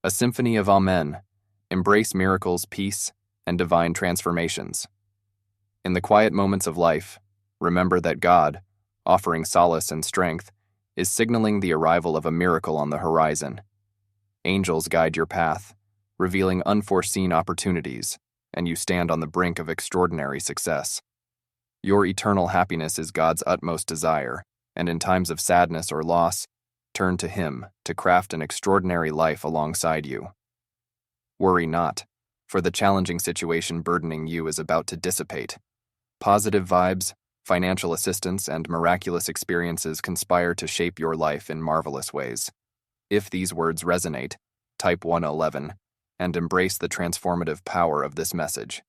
A symphony of Amen. Embrace miracles, peace, and divine transformations. In the quiet moments of life, remember that God, offering solace and strength, is signaling the arrival of a miracle on the horizon. Angels guide your path, revealing unforeseen opportunities, and you stand on the brink of extraordinary success. Your eternal happiness is God's utmost desire, and in times of sadness or loss, turn to Him to craft an extraordinary life alongside you. Worry not, for the challenging situation burdening you is about to dissipate. Positive vibes, financial assistance, and miraculous experiences conspire to shape your life in marvelous ways. If these words resonate, type 111 and embrace the transformative power of this message.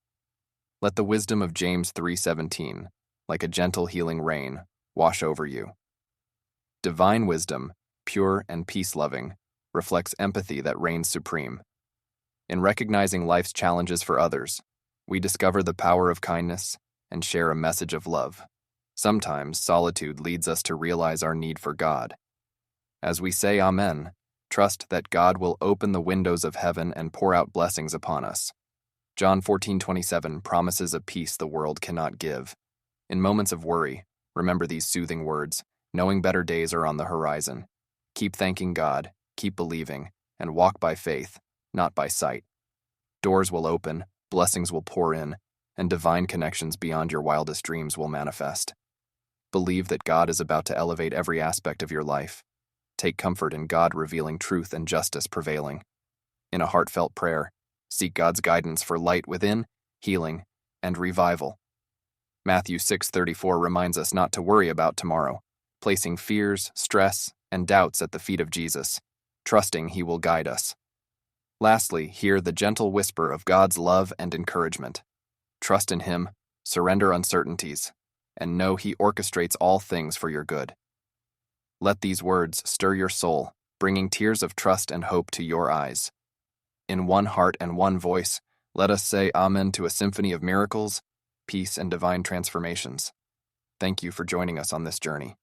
Let the wisdom of James 3:17, like a gentle healing rain, wash over you. Divine wisdom, pure and peace-loving, reflects empathy that reigns supreme. In recognizing life's challenges for others, we discover the power of kindness and share a message of love. Sometimes solitude leads us to realize our need for God. As we say Amen, trust that God will open the windows of heaven and pour out blessings upon us. John 14:27 promises a peace the world cannot give. In moments of worry, remember these soothing words, knowing better days are on the horizon. Keep thanking God, keep believing, and walk by faith, not by sight. Doors will open, blessings will pour in, and divine connections beyond your wildest dreams will manifest. Believe that God is about to elevate every aspect of your life. Take comfort in God revealing truth and justice prevailing. In a heartfelt prayer, seek God's guidance for light within, healing, and revival. Matthew 6:34 reminds us not to worry about tomorrow, placing fears, stress, and doubts at the feet of Jesus, trusting He will guide us. Lastly, hear the gentle whisper of God's love and encouragement. Trust in Him, surrender uncertainties, and know He orchestrates all things for your good. Let these words stir your soul, bringing tears of trust and hope to your eyes. In one heart and one voice, let us say Amen to a symphony of miracles, peace, and divine transformations. Thank you for joining us on this journey.